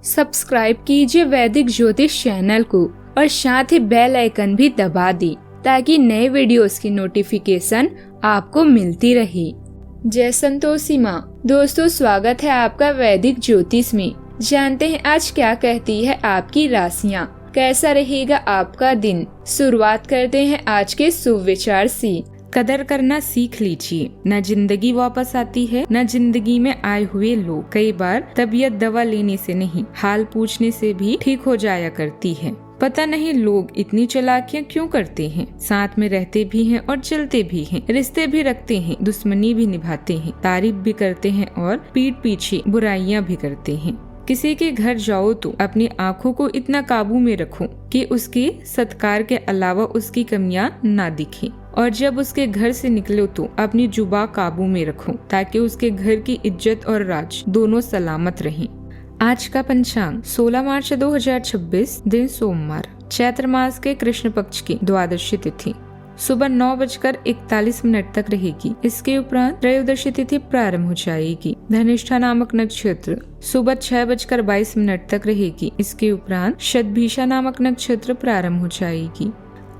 Subscribe कीजिए वैदिक ज्योतिष चैनल को और साथ ही बेल आइकन भी दबा दी ताकि नए वीडियोस की नोटिफिकेशन आपको मिलती रहे। जय संतोषी माँ। दोस्तों, स्वागत है आपका वैदिक ज्योतिष में। जानते हैं आज क्या कहती है आपकी राशियाँ, कैसा रहेगा आपका दिन। शुरुआत करते हैं आज के शुभ विचार से। कदर करना सीख लीजिए, न जिंदगी वापस आती है न जिंदगी में आए हुए लोग। कई बार तबीयत दवा लेने से नहीं, हाल पूछने से भी ठीक हो जाया करती है। पता नहीं लोग इतनी चालाकियां क्यों करते हैं। साथ में रहते भी हैं और चलते भी हैं, रिश्ते भी रखते हैं, दुश्मनी भी निभाते हैं, तारीफ भी करते हैं और पीठ पीछे बुराइयां भी करते हैं। किसी के घर जाओ तो अपनी आँखों को इतना काबू में रखो कि उसके सत्कार के अलावा उसकी कमियां ना दिखे, और जब उसके घर से निकलो तो अपनी जुबान काबू में रखो ताकि उसके घर की इज्जत और राज दोनों सलामत रहें। आज का पंचांग 16 मार्च 2026, दिन सोमवार, चैत्र मास के कृष्ण पक्ष की द्वादशी तिथि सुबह 9:41 तक रहेगी। इसके उपरांत त्रयोदशी तिथि प्रारंभ हो जाएगी। धनिष्ठा नामक नक्षत्र सुबह 6:22 तक रहेगी। इसके उपरांत शतभिषा नामक नक्षत्र प्रारंभ हो जाएगी।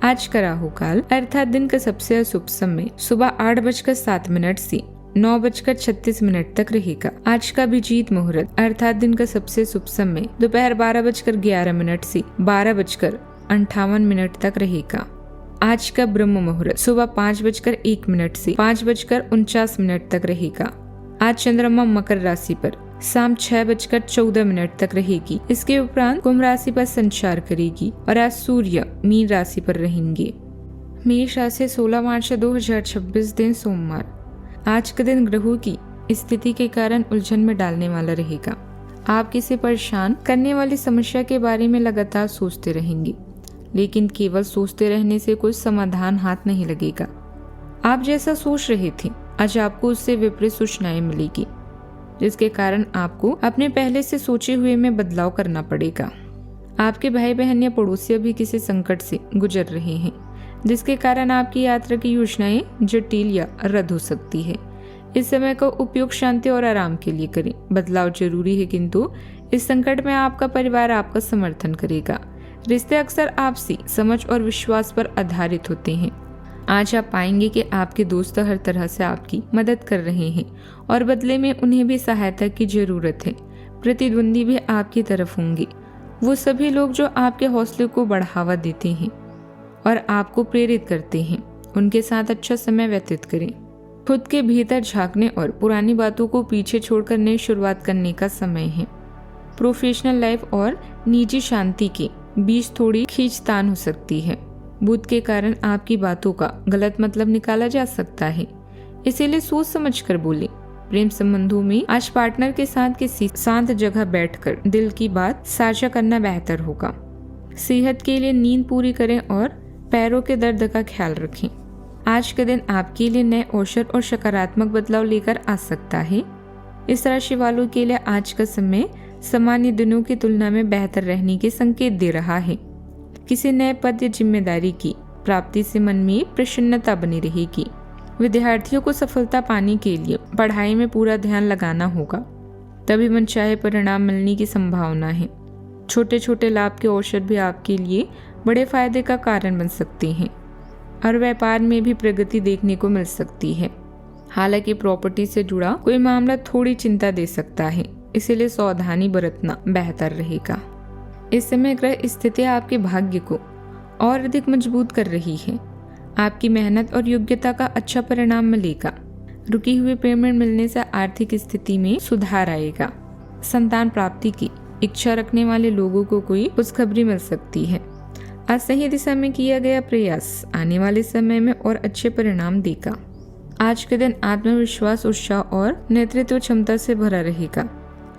आज का राहु काल अर्थात दिन का सबसे अशुभ समय सुबह 8:07 से 9:36 तक रहेगा। आज का अभिजीत मुहूर्त अर्थात दिन का सबसे शुभ समय दोपहर 12:11 से 12:58 तक रहेगा। आज का ब्रह्म मुहूर्त सुबह 5:01 से 5:49 तक रहेगा। आज चंद्रमा मकर राशि पर शाम 6:14 तक रहेगी। इसके उपरांत कुंभ राशि पर संचार करेगी और आज सूर्य मीन राशि पर रहेंगे। मेष राशि 16 मार्च 2026, दिन सोमवार। आज का दिन ग्रहों की स्थिति के कारण उलझन में डालने वाला रहेगा। आप किसी परेशान करने वाली समस्या के बारे में लगातार सोचते रहेंगे, लेकिन केवल सोचते रहने से कोई समाधान हाथ नहीं लगेगा। आप जैसा सोच रहे थे आज आपको उससे विपरीत सूचनाएं मिलेगी, जिसके कारण आपको अपने पहले से सोचे हुए में बदलाव करना पड़ेगा। आपके भाई बहन या पड़ोसी भी किसी संकट से गुजर रहे हैं, जिसके कारण आपकी यात्रा की योजनाएं जटिल या रद्द हो सकती है। इस समय का उपयोग शांति और आराम के लिए करें। बदलाव जरूरी है, किंतु इस संकट में आपका परिवार आपका समर्थन करेगा। रिश्ते अक्सर आपसी समझ और विश्वास पर आधारित होते हैं। आज आप पाएंगे कि आपके दोस्त हर तरह से आपकी मदद कर रहे हैं और बदले में उन्हें भी सहायता की जरूरत है। प्रतिद्वंदी भी आपकी तरफ होंगे। वो सभी लोग जो आपके हौसले को बढ़ावा देते हैं और आपको प्रेरित करते हैं, उनके साथ अच्छा समय व्यतीत करें। खुद के भीतर झांकने और पुरानी बातों को पीछे छोड़कर नई शुरुआत करने का समय है। प्रोफेशनल लाइफ और निजी शांति के बीच थोड़ी खींचतान हो सकती है। बुध के कारण आपकी बातों का गलत मतलब निकाला जा सकता है, इसीलिए सोच समझ कर बोले। प्रेम संबंधों में आज पार्टनर के साथ किसी शांत जगह बैठकर दिल की बात साझा करना बेहतर होगा। सेहत के लिए नींद पूरी करें और पैरों के दर्द का ख्याल रखें। आज के दिन आपके लिए नए अवसर और सकारात्मक बदलाव लेकर आ सकता है। इस राशि वालों के लिए आज का समय सामान्य दिनों की तुलना में बेहतर रहने के संकेत दे रहा है। किसी नए पद या जिम्मेदारी की प्राप्ति से मन में प्रसन्नता बनी रहेगी। विद्यार्थियों को सफलता पाने के लिए पढ़ाई में पूरा ध्यान लगाना होगा, तभी मनचाहे परिणाम मिलने की संभावना है। छोटे छोटे लाभ के अवसर भी आपके लिए बड़े फायदे का कारण बन सकते हैं और व्यापार में भी प्रगति देखने को मिल सकती है। हालांकि प्रॉपर्टी से जुड़ा कोई मामला थोड़ी चिंता दे सकता है, इसीलिए सावधानी बरतना बेहतर रहेगा। इस समय ग्रह स्थिति आपके भाग्य को और अधिक मजबूत कर रही है। आपकी मेहनत और योग्यता का अच्छा परिणाम मिलेगा। रुकी हुई पेमेंट मिलने से आर्थिक स्थिति में सुधार आएगा। संतान प्राप्ति की इच्छा रखने वाले लोगों को कोई खुशखबरी मिल सकती है। आज सही दिशा में किया गया प्रयास आने वाले समय में और अच्छे परिणाम देगा। आज के दिन आत्मविश्वास, उत्साह और नेतृत्व क्षमता से भरा रहेगा।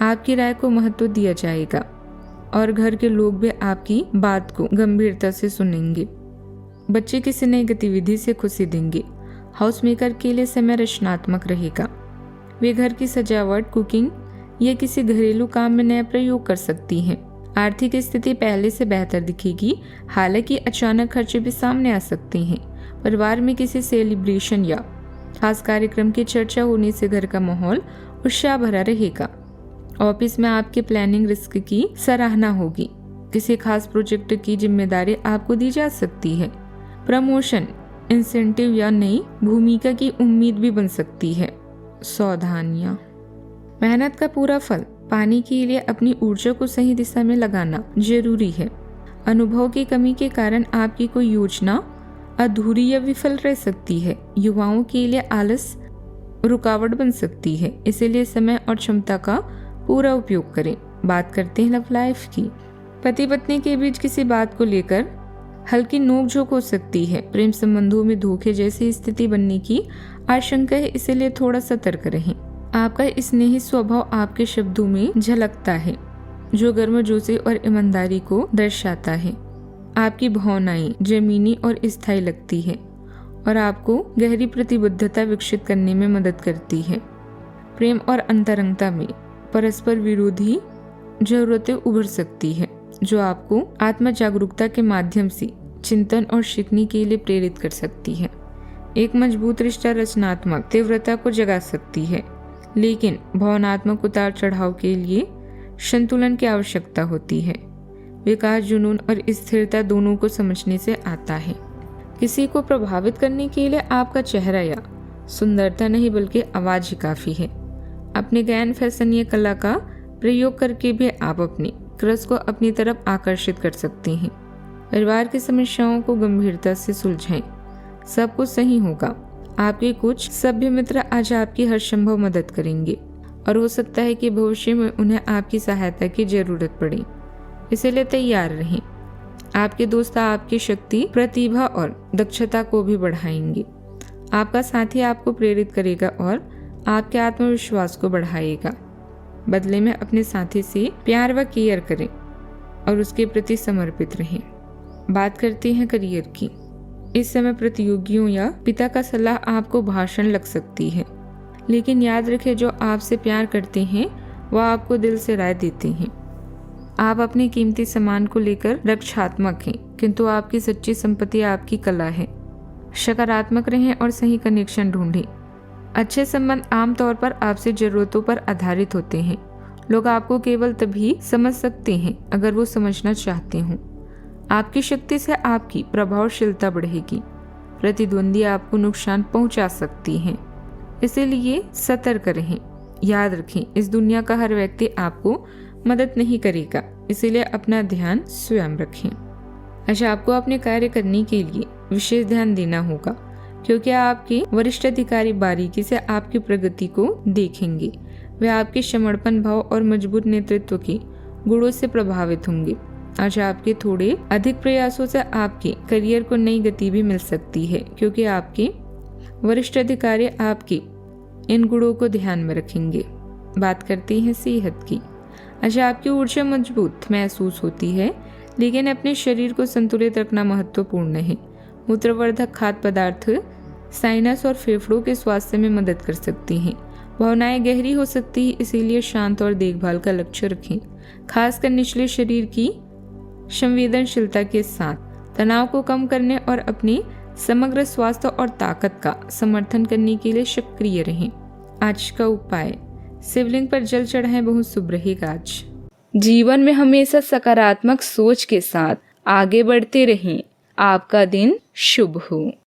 आपकी राय को महत्व दिया जाएगा और घर के लोग भी आपकी बात को गंभीरता से सुनेंगे। बच्चे किसी नई गतिविधि से खुशी देंगे। हाउस मेकर के लिए समय रचनात्मक रहेगा। वे घर की सजावट, कुकिंग या किसी घरेलू काम में नया प्रयोग कर सकती हैं। आर्थिक स्थिति पहले से बेहतर दिखेगी, हालांकि अचानक खर्चे भी सामने आ सकते हैं। परिवार में किसी सेलिब्रेशन या खास कार्यक्रम की चर्चा होने से घर का माहौल उत्साह भरा रहेगा। ऑफिस में आपके प्लानिंग रिस्क की सराहना होगी। किसी खास प्रोजेक्ट की जिम्मेदारी आपको दी जा सकती है। प्रमोशन, इंसेंटिव या नई भूमिका की उम्मीद भी बन सकती है। सावधानियां, मेहनत का पूरा फल पाने के लिए अपनी ऊर्जा को सही दिशा में लगाना जरूरी है। अनुभव की कमी के कारण आपकी कोई योजना अधूरी या विफल रह सकती है। युवाओं के लिए आलस रुकावट बन सकती है, इसीलिए समय और क्षमता का पूरा उपयोग करें। बात करते हैं लव लाइफ की। पति पत्नी के बीच किसी बात को लेकर हल्की नोकझोंक हो सकती है। प्रेम संबंधों में धोखे जैसी स्थिति बनने की आशंका है, इसीलिए थोड़ा सतर्क रहें। आपका स्नेही स्वभाव आपके शब्दों में झलकता है, जो गर्मजोशी और ईमानदारी को दर्शाता है। आपकी भावनाएं जमीनी और स्थायी लगती है और आपको गहरी प्रतिबद्धता विकसित करने में मदद करती है। प्रेम और अंतरंगता में परस्पर विरोधी जरूरतें उभर सकती है, जो आपको आत्म जागरूकता के माध्यम से चिंतन और सीखने के लिए प्रेरित कर सकती है। एक मजबूत रिश्ता रचनात्मक तीव्रता को जगा सकती है, लेकिन भावनात्मक उतार चढ़ाव के लिए संतुलन की आवश्यकता होती है। विकास जुनून और स्थिरता दोनों को समझने से आता है। किसी को प्रभावित करने के लिए आपका चेहरा या सुंदरता नहीं बल्कि आवाज ही काफी है। अपने ज्ञान, फैशन या कला का प्रयोग करके भी आप अपने क्रश को अपनी तरफ आकर्षित कर सकते हैं। परिवार की समस्याओं को गंभीरता से सुलझाएं, सब कुछ सही होगा। आपके कुछ सभ्य मित्र आज आपकी हर संभव मदद करेंगे और हो सकता है कि भविष्य में उन्हें आपकी सहायता की जरूरत पड़े, इसलिए तैयार रहें। आपके दोस्त आपकी शक्ति, प्रतिभा और दक्षता को भी बढ़ाएंगे। आपका साथी आपको प्रेरित करेगा और आपके आत्मविश्वास को बढ़ाएगा। बदले में अपने साथी से प्यार व केयर करें और उसके प्रति समर्पित रहें। बात करते हैं करियर की। इस समय प्रतियोगियों या पिता का सलाह आपको भाषण लग सकती है, लेकिन याद रखें, जो आपसे प्यार करते हैं वह आपको दिल से राय देते हैं। आप अपने कीमती सामान को लेकर रक्षात्मक हैं, किंतु आपकी सच्ची संपत्ति आपकी कला है। सकारात्मक रहें और सही कनेक्शन ढूंढें। अच्छे संबंध आमतौर पर आपसे जरूरतों पर आधारित होते हैं। लोग आपको केवल तभी समझ सकते हैं अगर वो समझना चाहते हों। आपकी शक्ति से आपकी प्रभावशीलता बढ़ेगी। प्रतिद्वंदी आपको नुकसान पहुंचा सकती हैं, इसीलिए सतर्क रहें। याद रखें, इस दुनिया का हर व्यक्ति आपको मदद नहीं करेगा, इसीलिए अपना ध्यान स्वयं रखें। अच्छा, आपको अपने कार्य करने के लिए विशेष ध्यान देना होगा, क्योंकि आपके वरिष्ठ अधिकारी बारीकी से आपकी प्रगति को देखेंगे। वे आपके समर्पण भाव और मजबूत नेतृत्व के गुणों से प्रभावित होंगे। आज आपके थोड़े अधिक प्रयासों से आपके करियर को नई गति भी मिल सकती है, क्योंकि आपके वरिष्ठ अधिकारी आपके इन गुणों को ध्यान में रखेंगे। बात करते हैं सेहत की। अच्छा, आपकी ऊर्जा मजबूत महसूस होती है, लेकिन अपने शरीर को संतुलित रखना महत्वपूर्ण है। मूत्रवर्धक खाद्य पदार्थ साइनस और फेफड़ों के स्वास्थ्य में मदद कर सकती हैं। भावनाएं गहरी हो सकती है, इसीलिए शांत और देखभाल का लक्ष्य रखें। खासकर निचले शरीर की संवेदनशीलता के साथ तनाव को कम करने और अपने समग्र स्वास्थ्य और ताकत का समर्थन करने के लिए सक्रिय रहें। आज का उपाय, शिवलिंग पर जल चढ़ाएं, बहुत शुभ रहेगा। आज जीवन में हमेशा सकारात्मक सोच के साथ आगे बढ़ते रहें। आपका दिन शुभ हो।